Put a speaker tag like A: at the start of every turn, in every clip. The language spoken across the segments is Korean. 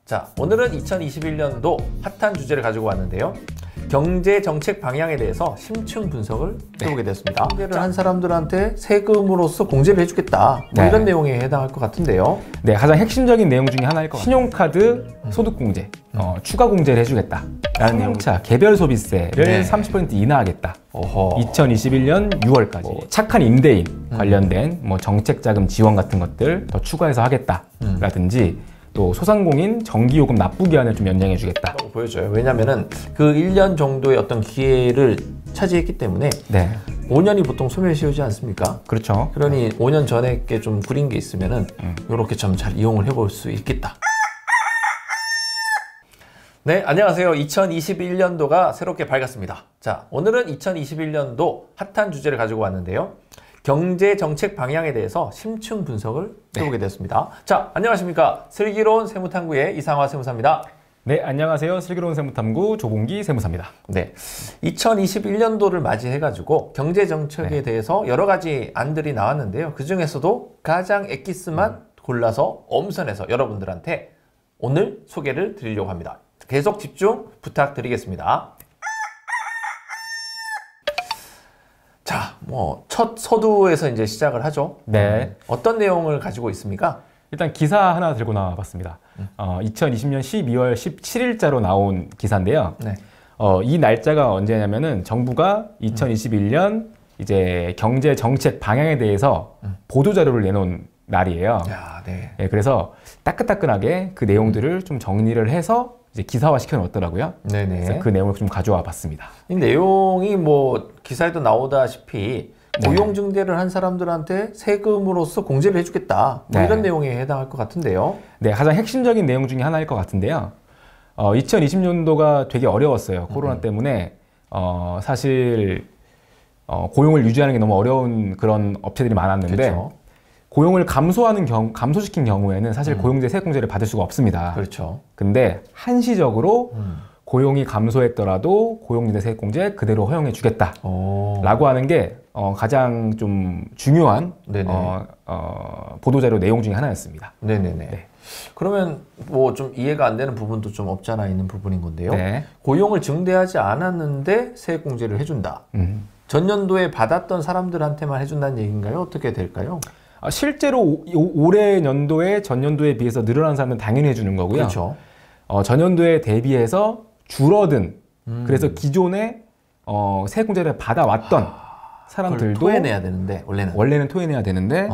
A: 자, 오늘은 2021년도 핫한 주제를 가지고 왔는데요. 경제 정책 방향에 대해서 심층 분석을 해보게 되었습니다. 공제를 한 사람들한테 세금으로서 공제를 해주겠다. 뭐 이런 내용에 해당할 것 같은데요.
B: 네, 가장 핵심적인 내용 중에 하나일 것 같아요. 신용카드 소득공제, 추가 공제를 해주겠다라는 내용. 자, 개별 소비세를 30% 인하하겠다. 2021년 6월까지 착한 임대인 관련된 뭐 정책 자금 지원 같은 것들 더 추가해서 하겠다라든지. 또 소상공인 전기요금 납부 기한을 좀 연장해주겠다.
A: 보여줘요. 왜냐면은 그 1년 정도의 어떤 기회를 차지했기 때문에 5년이 보통 소멸시효지 않습니까?
B: 그렇죠.
A: 그러니 5년 전에 게 좀 구린 게 있으면은 이렇게 좀 잘 이용을 해볼 수 있겠다. 네, 안녕하세요. 2021년도가 새롭게 밝았습니다. 자, 오늘은 2021년도 핫한 주제를 가지고 왔는데요. 경제 정책 방향에 대해서 심층 분석을 해보게 되었습니다. 자, 안녕하십니까. 슬기로운 세무탐구의 이상화 세무사입니다.
B: 네, 안녕하세요. 슬기로운 세무탐구 조봉기 세무사입니다.
A: 네, 2021년도를 맞이해가지고 경제 정책에 대해서 여러 가지 안들이 나왔는데요. 그 중에서도 가장 엑기스만 골라서 엄선해서 여러분들한테 오늘 소개를 드리려고 합니다. 계속 집중 부탁드리겠습니다. 자, 뭐 첫 서두에서 이제 시작을 하죠.
B: 네.
A: 어떤 내용을 가지고 있습니까?
B: 일단 기사 하나 들고 나와봤습니다. 2020년 12월 17일자로 나온 기사인데요.
A: 네.
B: 이 날짜가 언제냐면은 정부가 2021년 이제 경제 정책 방향에 대해서 보도 자료를 내놓은 날이에요.
A: 야, 네.
B: 네, 그래서 따끈따끈하게 그 내용들을 좀 정리를 해서 이제 기사화 시켜 놓았더라고요.
A: 네네.
B: 그래서 그 내용을 좀 가져와 봤습니다.
A: 이 내용이 뭐 기사에도 나오다시피 고용 증대를 한 사람들한테 세금으로서 공제를 해주겠다. 뭐 이런 내용에 해당할 것 같은데요.
B: 네, 가장 핵심적인 내용 중에 하나일 것 같은데요. 2020년도가 되게 어려웠어요. 코로나 때문에 사실 고용을 유지하는 게 너무 어려운 그런 업체들이 많았는데
A: 그렇죠.
B: 고용을 감소시킨 경우에는 사실 고용제 세액공제를 받을 수가 없습니다.
A: 그렇죠.
B: 근데 한시적으로 고용이 감소했더라도 고용인대 세액공제 그대로 허용해 주겠다 라고 하는 게 가장 좀 중요한 보도자료 내용 중에 하나였습니다.
A: 네네네.
B: 네.
A: 그러면 뭐 좀 이해가 안 되는 부분도 좀 없지 않아 있는 부분인 건데요.
B: 네.
A: 고용을 증대하지 않았는데 세액공제를 해준다. 전년도에 받았던 사람들한테만 해준다는 얘기인가요? 어떻게 될까요?
B: 실제로 올해 년도에 전년도에 비해서 늘어난 사람들은 당연히 해주는 거고요.
A: 그렇죠.
B: 전년도에 대비해서 줄어든 그래서 기존에 세액공제를 받아왔던 사람들도
A: 토해내야 되는데
B: 원래는 토해내야 되는데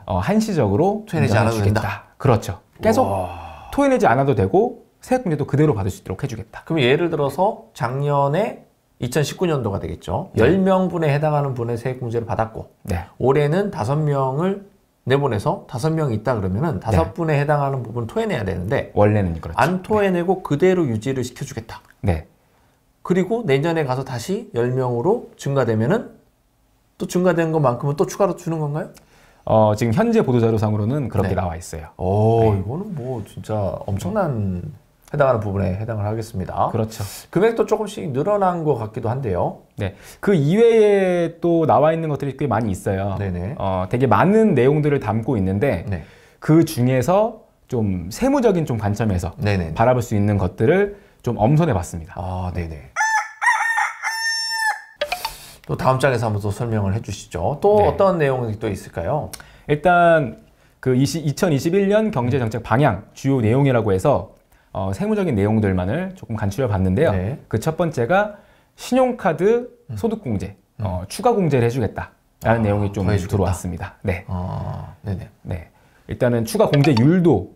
B: 한시적으로
A: 토해내지 않아도 된다.
B: 그렇죠. 계속 토해내지 않아도 되고 세액공제도 그대로 받을 수 있도록 해주겠다.
A: 그럼 예를 들어서 작년에 2019년도가 되겠죠. 10명분에 해당하는 분의 세액공제를 받았고 올해는 5명을 내보내서 5명이 있다 그러면은 5분에 해당하는 부분 토해내야 되는데
B: 원래는 그렇죠.
A: 안 토해내고 그대로 유지를 시켜주겠다.
B: 네.
A: 그리고 내년에 가서 다시 10명으로 증가되면은 또 증가된 것만큼은 또 추가로 주는 건가요?
B: 지금 현재 보도자료상으로는 그렇게 나와 있어요.
A: 이거는 뭐 진짜 엄청난 해당하는 부분에 해당을 하겠습니다.
B: 그렇죠.
A: 금액도 조금씩 늘어난 것 같기도 한데요.
B: 네, 그 이외에 또 나와 있는 것들이 꽤 많이 있어요.
A: 네네.
B: 되게 많은 내용들을 담고 있는데 그 중에서 좀 세무적인 좀 관점에서 바라볼 수 있는 것들을 좀 엄선해 봤습니다.
A: 네네. 또 다음 장에서 한번 또 설명을 해주시죠. 또 어떤 내용이 또 있을까요?
B: 일단 그 2021년 경제정책 방향 주요 내용이라고 해서 세무적인 내용들만을 조금 간추려 봤는데요. 그 첫 번째가 신용카드 소득공제, 추가 공제를 해주겠다라는 내용이 좀 들어왔습니다. 네.
A: 네네.
B: 네. 일단은 추가 공제율도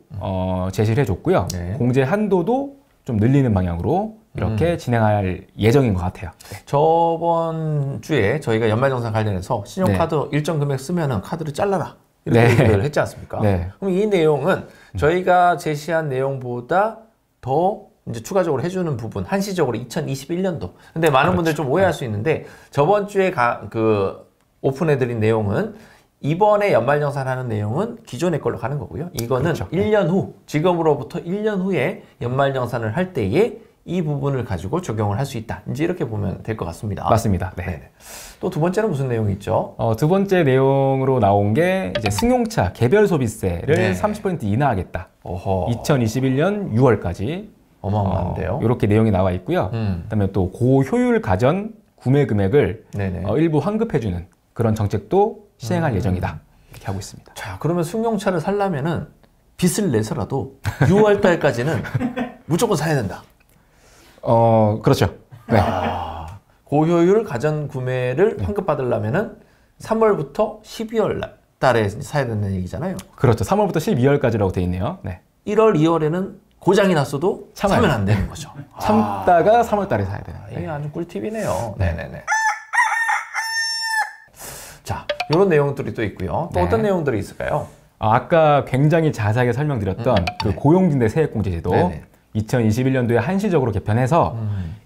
B: 제시를 해줬고요. 공제 한도도 좀 늘리는 방향으로 이렇게 진행할 예정인 것 같아요.
A: 저번 주에 저희가 연말정산 관련해서 신용카드 일정 금액 쓰면은 카드를 잘라라. 이렇게 얘기를 했지 않습니까? 그럼 이 내용은 저희가 제시한 내용보다 더 이제 추가적으로 해주는 부분, 한시적으로 2021년도. 근데 많은 분들이 좀 오해할 수 있는데 저번 주에 오픈해드린 내용은 이번에 연말정산하는 내용은 기존의 걸로 가는 거고요. 이거는 1년 후, 지금으로부터 1년 후에 연말정산을 할 때에 이 부분을 가지고 적용을 할 수 있다. 이제 이렇게 보면 될 것 같습니다.
B: 맞습니다. 네.
A: 또 두 번째는 무슨 내용이 있죠?
B: 두 번째 내용으로 나온 게 이제 승용차 개별 소비세를
A: 네.
B: 30% 인하하겠다.
A: 어허.
B: 2021년 6월까지.
A: 어마어마한데요.
B: 이렇게 내용이 나와 있고요. 그다음에 또 고효율 가전 구매 금액을 일부 환급해주는 그런 정책도 시행할 예정이다. 이렇게 하고 있습니다.
A: 자, 그러면 승용차를 살려면은 빚을 내서라도 6월 달까지는 무조건 사야 된다.
B: 그렇죠. 네.
A: 고효율 가전 구매를 환급받으려면은 3월부터 12월 달에 사야 된다는 얘기잖아요.
B: 그렇죠. 3월부터 12월까지라고 돼 있네요. 네.
A: 1월, 2월에는 고장이 났어도 사면 안 되는 거죠.
B: 참다가 3월 달에 사야 돼요.
A: 이게 아주 꿀팁이네요. 네네네. 자, 이런 내용들이 또 있고요. 또 어떤 내용들이 있을까요?
B: 아까 굉장히 자세하게 설명드렸던 그 고용진대 세액공제제도 2021년도에 한시적으로 개편해서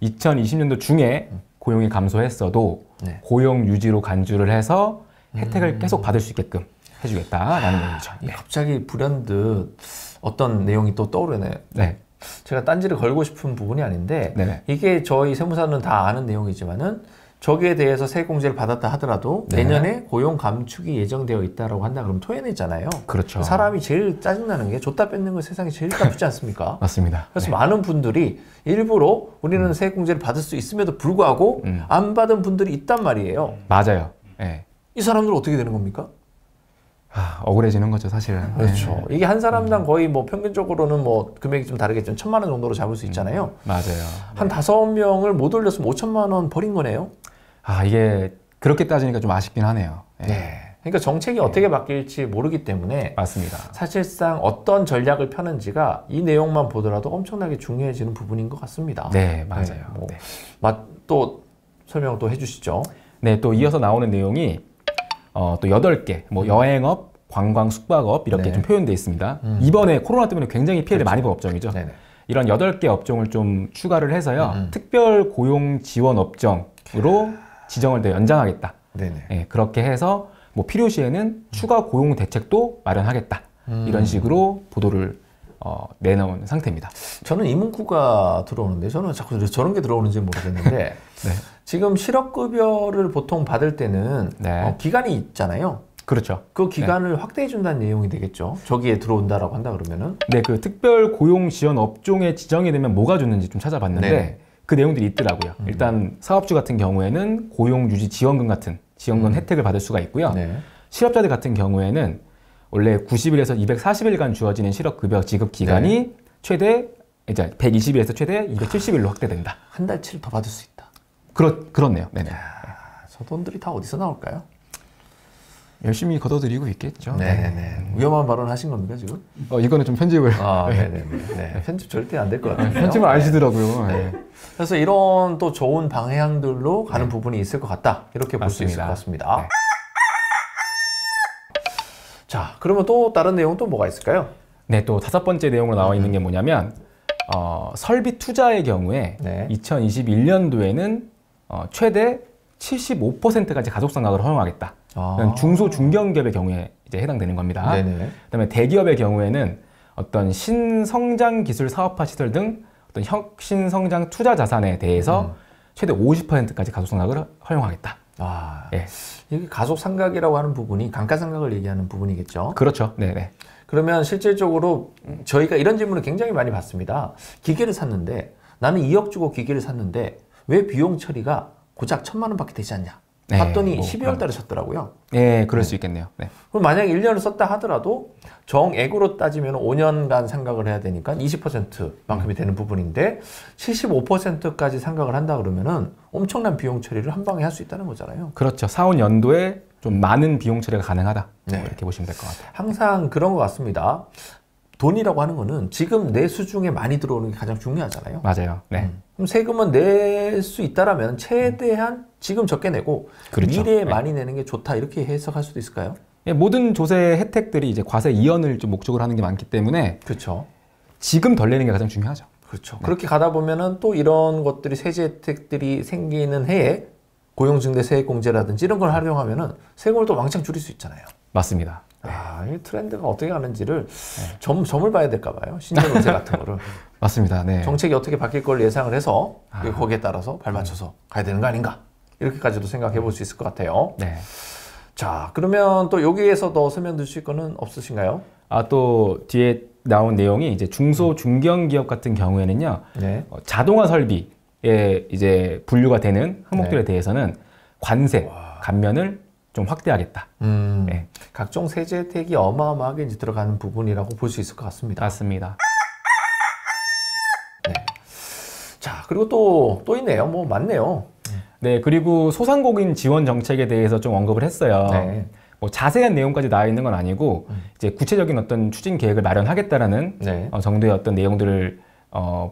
B: 2020년도 중에 고용이 감소했어도 고용 유지로 간주를 해서 혜택을 계속 받을 수 있게끔 해주겠다라는 내용이죠.
A: 갑자기 불현듯 어떤 내용이 또 떠오르네요.
B: 네.
A: 제가 딴지를 걸고 싶은 부분이 아닌데
B: 네네.
A: 이게 저희 세무사는 다 아는 내용이지만은 저기에 대해서 세액공제를 받았다 하더라도 내년에 고용 감축이 예정되어 있다라고 한다 그러면 토해내잖아요.
B: 그렇죠.
A: 사람이 제일 짜증나는 게 줬다 뺏는 거 세상에 제일 나쁘지 않습니까?
B: 맞습니다.
A: 그래서 많은 분들이 일부러 우리는 세액공제를 받을 수 있음에도 불구하고 안 받은 분들이 있단 말이에요.
B: 맞아요. 네.
A: 이 사람들은 어떻게 되는 겁니까?
B: 억울해지는 거죠, 사실은.
A: 그렇죠. 이게 한 사람당 거의 뭐 평균적으로는 뭐 금액이 좀 다르겠지만 1,000만 원 정도로 잡을 수 있잖아요.
B: 맞아요.
A: 한 5명을 못 올렸으면 5천만 원 버린 거네요.
B: 이게 그렇게 따지니까 좀 아쉽긴 하네요.
A: 네. 그러니까 정책이 어떻게 바뀔지 모르기 때문에
B: 맞습니다.
A: 사실상 어떤 전략을 펴는지가 이 내용만 보더라도 엄청나게 중요해지는 부분인 것 같습니다.
B: 네, 맞아요.
A: 또 설명을 또 해주시죠.
B: 네, 또 이어서 나오는 내용이 또 8개, 뭐 여행업, 관광, 숙박업 이렇게 좀 표현되어 있습니다. 이번에 코로나 때문에 굉장히 피해를 많이 본 업종이죠. 이런 8개 업종을 좀 추가를 해서요. 특별 고용 지원 업종으로 지정을 더 연장하겠다. 그렇게 해서 뭐 필요시에는 추가 고용 대책도 마련하겠다. 이런 식으로 보도를 내놓은 상태입니다.
A: 저는 이 문구가 들어오는데 저는 자꾸 저런 게 들어오는지 모르겠는데 지금 실업급여를 보통 받을 때는 기간이 있잖아요.
B: 그렇죠.
A: 그 기간을 확대해 준다는 내용이 되겠죠. 저기에 들어온다라고 한다 그러면은.
B: 네, 그 특별 고용 지원 업종에 지정이 되면 뭐가 주는지 좀 찾아봤는데 그 내용들이 있더라고요. 일단 사업주 같은 경우에는 고용 유지 지원금 같은 지원금 혜택을 받을 수가 있고요. 실업자들 같은 경우에는 원래 90일에서 240일간 주어지는 실업급여 지급 기간이 최대 이제 120일에서 최대 270일로 확대된다.
A: 한 달치를 더 받을 수 있다.
B: 그렇네요. 네네.
A: 저 돈들이 다 어디서 나올까요?
B: 열심히 걷어들이고 있겠죠.
A: 네네. 위험한 발언 하신 겁니까 지금?
B: 이거는 좀 편집을.
A: 네네네. 편집 절대 안 될 것 같아요.
B: 편집을 안 하시더라고요.
A: 그래서 이런 또 좋은 방향들로 가는 부분이 있을 것 같다. 이렇게 볼 수 있을 것 같습니다. 자, 그러면 또 다른 내용 또 뭐가 있을까요?
B: 네, 또 5번째 내용으로 나와 있는 게 뭐냐면 설비 투자의 경우에 2021년도에는 최대 75%까지 가속상각을 허용하겠다. 중소 중견기업의 경우에 이제 해당되는 겁니다. 그다음에 대기업의 경우에는 어떤 신성장 기술 사업화 시설 등 어떤 혁신 성장 투자 자산에 대해서 최대 50%까지 가속상각을 허용하겠다.
A: 이게 가속상각이라고 하는 부분이 감가상각을 얘기하는 부분이겠죠.
B: 그렇죠. 네네.
A: 그러면 실질적으로 저희가 이런 질문을 굉장히 많이 받습니다. 기계를 샀는데 나는 2억 주고 기계를 샀는데 왜 비용 처리가 고작 1,000만 원밖에 되지 않냐? 봤더니 12월 달에 샀더라고요.
B: 네, 그럴 수 있겠네요.
A: 그럼 만약에 1년을 썼다 하더라도 정액으로 따지면 5년간 상각을 해야 되니까 20%만큼이 되는 부분인데 75%까지 상각을 한다 그러면은 엄청난 비용 처리를 한 방에 할 수 있다는 거잖아요.
B: 그렇죠. 4, 5년도에 좀 많은 비용 처리가 가능하다. 이렇게 보시면 될 것 같아요.
A: 항상 그런 것 같습니다. 돈이라고 하는 거는 지금 내수 중에 많이 들어오는 게 가장 중요하잖아요.
B: 맞아요.
A: 그럼 세금은 낼 수 있다라면 최대한 지금 적게 내고 미래에 많이 내는 게 좋다 이렇게 해석할 수도 있을까요?
B: 모든 조세 혜택들이 이제 과세 이연을 좀 목적으로 하는 게 많기 때문에
A: 그렇죠.
B: 지금 덜 내는 게 가장 중요하죠.
A: 그렇죠. 그렇게 가다 보면은 또 이런 것들이 세제 혜택들이 생기는 해에 고용증대 세액공제라든지 이런 걸 활용하면은 세금을 또 왕창 줄일 수 있잖아요.
B: 맞습니다.
A: 이 트렌드가 어떻게 가는지를 점을 봐야 될까 봐요. 신재료세 같은 거를.
B: 맞습니다. 네.
A: 정책이 어떻게 바뀔 걸 예상을 해서 거기에 따라서 발맞춰서 가야 되는 거 아닌가 이렇게까지도 생각해 볼 수 있을 것 같아요.
B: 네.
A: 자, 그러면 또 여기에서 더 설명 드실 거는 없으신가요?
B: 또 뒤에 나온 내용이 이제 중소 중견 기업 같은 경우에는요.
A: 네.
B: 자동화 설비에 이제 분류가 되는 항목들에 대해서는 관세 감면을 좀 확대하겠다.
A: 네. 각종 세제 혜택이 어마어마하게 이제 들어가는 부분이라고 볼 수 있을 것 같습니다.
B: 맞습니다.
A: 네. 자, 그리고 또 있네요. 뭐 많네요.
B: 네, 그리고 소상공인 지원 정책에 대해서 좀 언급을 했어요.
A: 네.
B: 뭐 자세한 내용까지 나와 있는 건 아니고 이제 구체적인 어떤 추진 계획을 마련하겠다라는
A: 네.
B: 정도의 어떤 내용들을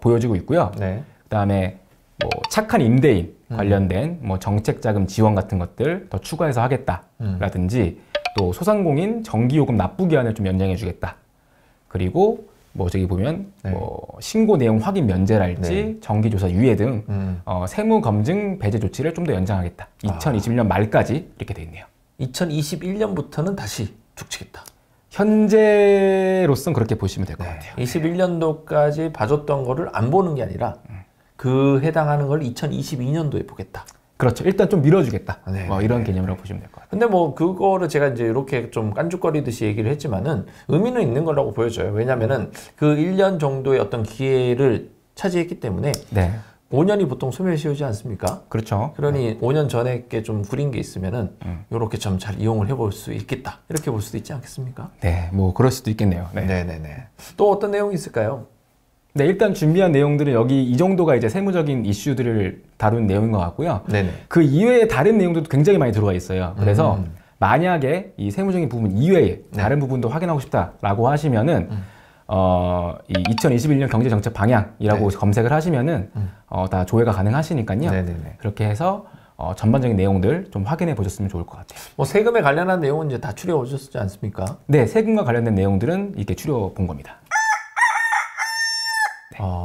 B: 보여주고 있고요.
A: 네.
B: 그다음에 뭐 착한 임대인 관련된 뭐 정책 자금 지원 같은 것들 더 추가해서 하겠다라든지 또 소상공인 전기요금 납부 기한을 좀 연장해 주겠다. 그리고 뭐 저기 보면
A: 네.
B: 뭐 신고 내용 확인 면제랄지
A: 네.
B: 정기조사 유예 등 세무 검증 배제 조치를 좀 더 연장하겠다. 2021년 말까지 이렇게 돼 있네요.
A: 2021년부터는 다시 죽치겠다.
B: 현재로서는 그렇게 보시면 될 것 같아요.
A: 21년도까지 봐줬던 거를 안 보는 게 아니라 그 해당하는 걸 2022년도에 보겠다.
B: 그렇죠. 일단 좀 밀어주겠다.
A: 네.
B: 뭐 이런 개념이라고 보시면 될 것 같아요.
A: 근데 뭐 그거를 제가 이제 이렇게 좀 깐죽거리듯이 얘기를 했지만은 의미는 있는 거라고 보여져요. 왜냐면은 그 1년 정도의 어떤 기회를 차지했기 때문에
B: 네.
A: 5년이 보통 소멸시효지 않습니까?
B: 그렇죠.
A: 그러니 5년 전에 게 좀 구린 게 있으면은 이렇게 좀 잘 이용을 해볼 수 있겠다. 이렇게 볼 수도 있지 않겠습니까?
B: 네, 뭐 그럴 수도 있겠네요. 네.
A: 네네네. 또 어떤 내용이 있을까요?
B: 네, 일단 준비한 내용들은 여기 이 정도가 이제 세무적인 이슈들을 다룬 내용인 것 같고요.
A: 네네.
B: 그 이외에 다른 내용들도 굉장히 많이 들어가 있어요. 그래서 만약에 이 세무적인 부분 이외에 다른 부분도 확인하고 싶다라고 하시면은 이 2021년 경제정책 방향이라고 검색을 하시면은 다 조회가 가능하시니까요.
A: 네네네.
B: 그렇게 해서 전반적인 내용들 좀 확인해 보셨으면 좋을 것 같아요.
A: 뭐 세금에 관련한 내용은 이제 다 추려 오셨지 않습니까?
B: 네, 세금과 관련된 내용들은 이렇게 추려 본 겁니다.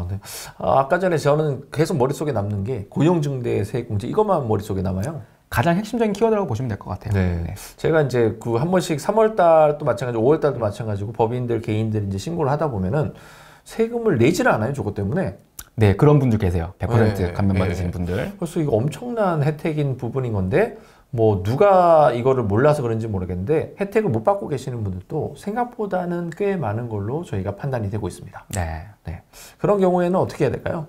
A: 네. 아까 전에 저는 계속 머릿속에 남는 게 고용증대 세액공제 이것만 머릿속에 남아요.
B: 가장 핵심적인 키워드라고 보시면 될 것 같아요.
A: 네. 제가 이제 그 한 번씩 3월달도 마찬가지고 5월달도 마찬가지고 법인들 개인들 이제 신고를 하다 보면은 세금을 내질 않아요. 저것 때문에.
B: 네, 그런 분들 계세요. 100%
A: 네,
B: 감면
A: 네.
B: 받으시는 분들.
A: 그래서 이거 엄청난 혜택인 부분인 건데 뭐 누가 이거를 몰라서 그런지 모르겠는데 혜택을 못 받고 계시는 분들도 생각보다는 꽤 많은 걸로 저희가 판단이 되고 있습니다.
B: 네.
A: 네. 그런 경우에는 어떻게 해야 될까요?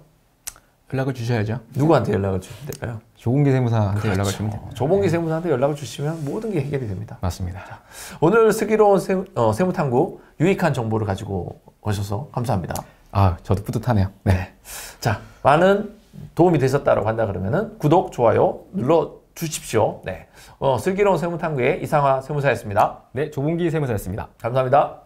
B: 연락을 주셔야죠.
A: 누구한테 연락을 주시면 될까요?
B: 조봉기 세무사한테
A: 그렇죠.
B: 연락을 주면 됩니다.
A: 조봉기 세무사한테 연락을 주시면 모든 게 해결이 됩니다.
B: 맞습니다.
A: 오늘 슬기로운 세무탐구 유익한 정보를 가지고 오셔서 감사합니다.
B: 저도 뿌듯하네요. 네.
A: 자, 많은 도움이 되셨다고 한다 그러면은 구독, 좋아요 눌러 주십시오. 네. 슬기로운 세무탐구의 이상화 세무사였습니다.
B: 네, 조봉기 세무사였습니다.
A: 감사합니다.